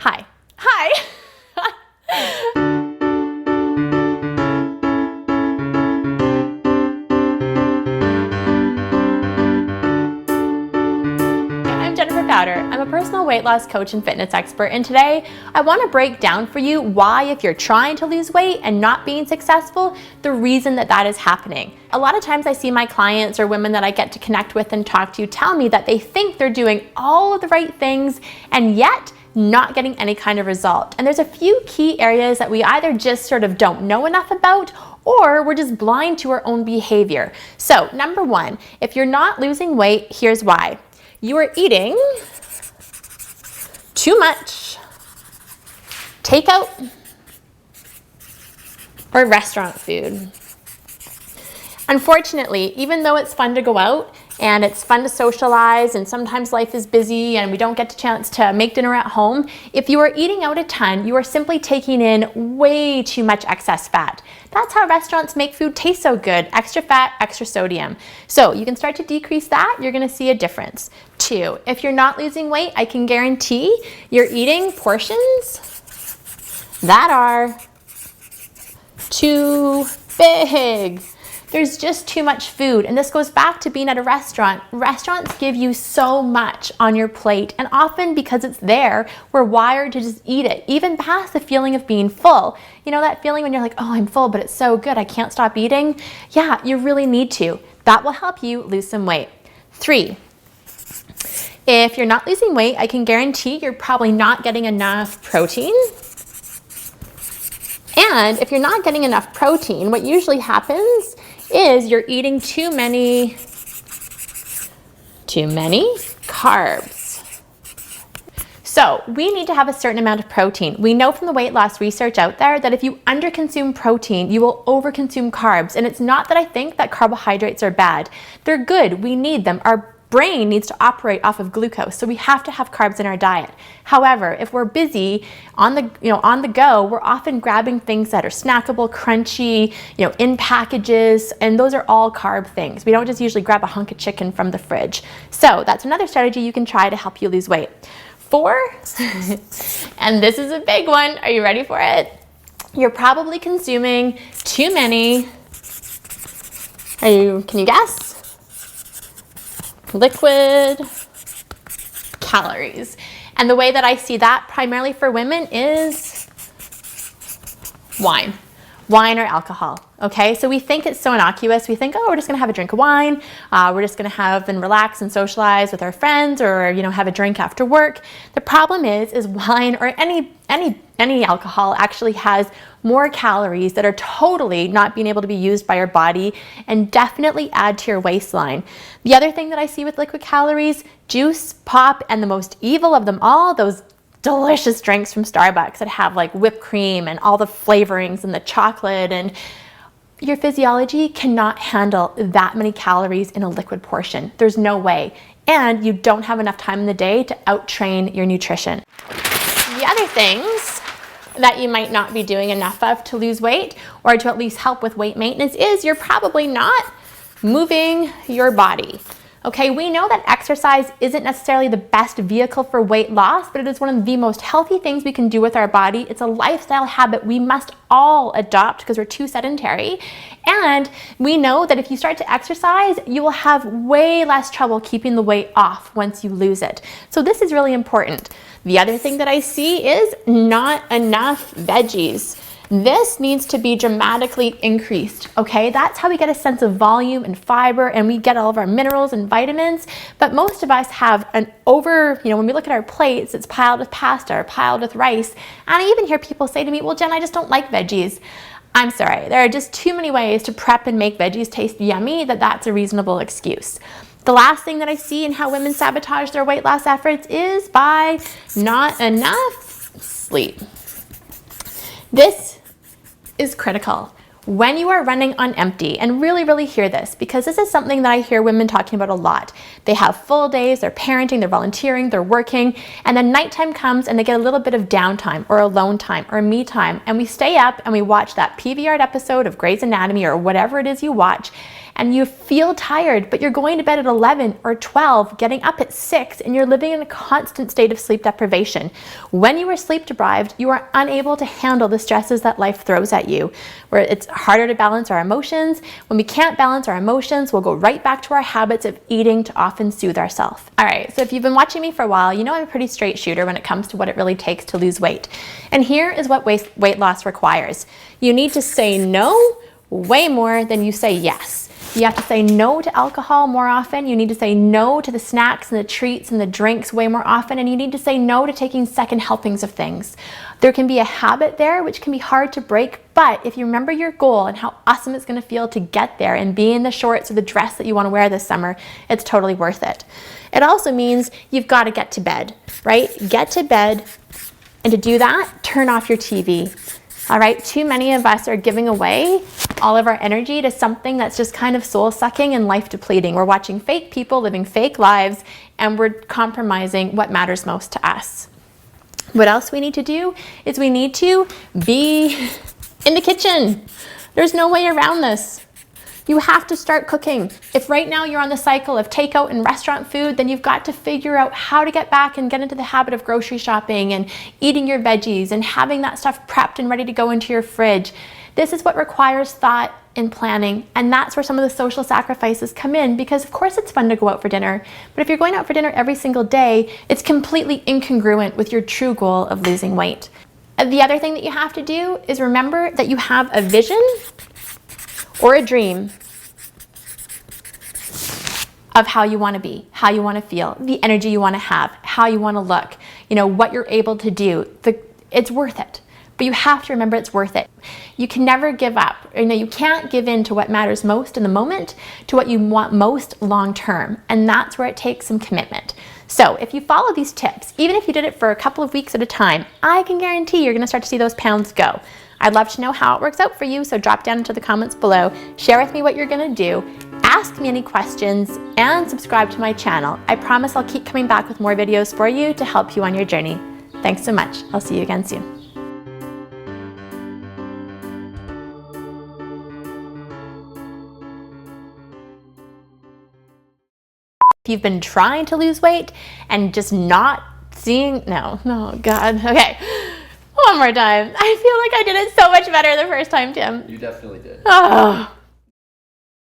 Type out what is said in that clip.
Hi. Hi. I'm Jennifer Powter. I'm a personal weight loss coach and fitness expert, and today I want to break down for you why, if you're trying to lose weight and not being successful, the reason that is happening. A lot of times I see my clients or women that I get to connect with and talk to tell me that they think they're doing all of the right things and yet not getting any kind of result. And there's a few key areas that we either just sort of don't know enough about, or we're just blind to our own behavior. So number one, if you're not losing weight, here's why. You are eating too much takeout or restaurant food. Unfortunately, even though it's fun to go out and it's fun to socialize, and sometimes life is busy and we don't get the chance to make dinner at home, if you are eating out a ton, you are simply taking in way too much excess fat. That's how restaurants make food taste so good: extra fat, extra sodium. So you can start to decrease that, you're gonna see a difference. Two, if you're not losing weight, I can guarantee you're eating portions that are too big. There's just too much food, and this goes back to being at a restaurant. Restaurants give you so much on your plate, and often because it's there, we're wired to just eat it, even past the feeling of being full. You know that feeling when you're like, oh, I'm full, but it's so good, I can't stop eating? Yeah, you really need to. That will help you lose some weight. Three, if you're not losing weight, I can guarantee you're probably not getting enough protein. And if you're not getting enough protein, what usually happens is you're eating too many carbs. So we need to have a certain amount of protein. We know from the weight loss research out there that if you underconsume protein, you will overconsume carbs. And it's not that I think that carbohydrates are bad. They're good. We need them. Our brain needs to operate off of glucose, so we have to have carbs in our diet. However, if we're busy on the go, we're often grabbing things that are snackable, crunchy, in packages, and those are all carb things. We don't just usually grab a hunk of chicken from the fridge. So that's another strategy you can try to help you lose weight. Four, and this is a big one. Are you ready for it? You're probably consuming too many. Can you guess? Liquid calories. And the way that I see that primarily for women is wine or alcohol. Okay, so we think it's so innocuous. We think, oh, we're just gonna have a drink of wine. We're just gonna have and relax and socialize with our friends, or have a drink after work. The problem is wine or any alcohol actually has more calories that are totally not being able to be used by your body and definitely add to your waistline. The other thing that I see with liquid calories, juice, pop, and the most evil of them all, those delicious drinks from Starbucks that have like whipped cream and all the flavorings and the chocolate, and your physiology cannot handle that many calories in a liquid portion. There's no way. And you don't have enough time in the day to out-train your nutrition. The other things that you might not be doing enough of to lose weight, or to at least help with weight maintenance, is you're probably not moving your body. Okay, we know that exercise isn't necessarily the best vehicle for weight loss, but it is one of the most healthy things we can do with our body. It's a lifestyle habit we must all adopt because we're too sedentary. And we know that if you start to exercise, you will have way less trouble keeping the weight off once you lose it. So this is really important. The other thing that I see is not enough veggies. This needs to be dramatically increased, okay? That's how we get a sense of volume and fiber, and we get all of our minerals and vitamins. But most of us have an when we look at our plates, it's piled with pasta or piled with rice. And I even hear people say to me, well, Jen, I just don't like veggies. I'm sorry, there are just too many ways to prep and make veggies taste yummy that's a reasonable excuse. The last thing that I see in how women sabotage their weight loss efforts is by not enough sleep. This is critical. When you are running on empty, and really hear this, because this is something that I hear women talking about a lot. They have full days, they're parenting, they're volunteering, they're working, and then nighttime comes and they get a little bit of downtime or alone time or me time, and we stay up and we watch that PVR episode of Grey's Anatomy or whatever it is you watch, and you feel tired, but you're going to bed at 11 or 12, getting up at 6, and you're living in a constant state of sleep deprivation. When you are sleep deprived, you are unable to handle the stresses that life throws at you, where it's harder to balance our emotions. When we can't balance our emotions, we'll go right back to our habits of eating to often soothe ourselves. All right, so if you've been watching me for a while, you know I'm a pretty straight shooter when it comes to what it really takes to lose weight. And here is what weight loss requires. You need to say no way more than you say yes. You have to say no to alcohol more often. You need to say no to the snacks and the treats and the drinks way more often. And you need to say no to taking second helpings of things. There can be a habit there which can be hard to break, but if you remember your goal and how awesome it's going to feel to get there and be in the shorts or the dress that you want to wear this summer, it's totally worth it. It also means you've got to get to bed, right? Get to bed, and to do that, turn off your TV. All right, too many of us are giving away all of our energy to something that's just kind of soul-sucking and life-depleting. We're watching fake people living fake lives, and we're compromising what matters most to us. What else we need to do is we need to be in the kitchen. There's no way around this. You have to start cooking. If right now you're on the cycle of takeout and restaurant food, then you've got to figure out how to get back and get into the habit of grocery shopping and eating your veggies and having that stuff prepped and ready to go into your fridge. This is what requires thought and planning, and that's where some of the social sacrifices come in, because of course it's fun to go out for dinner, but if you're going out for dinner every single day, it's completely incongruent with your true goal of losing weight. The other thing that you have to do is remember that you have a vision or a dream of how you want to be, how you want to feel, the energy you want to have, how you want to look, you know, what you're able to do. It's worth it. But you have to remember it's worth it. You can never give up. You can't give in to what matters most in the moment to what you want most long term. And that's where it takes some commitment. So if you follow these tips, even if you did it for a couple of weeks at a time, I can guarantee you're going to start to see those pounds go. I'd love to know how it works out for you, so drop down into the comments below, share with me what you're going to do, ask me any questions, and subscribe to my channel. I promise I'll keep coming back with more videos for you to help you on your journey. Thanks so much. I'll see you again soon. If you've been trying to lose weight and just not seeing, no, oh God, okay. One more time. I feel like I did it so much better the first time, Tim. You definitely did. Oh.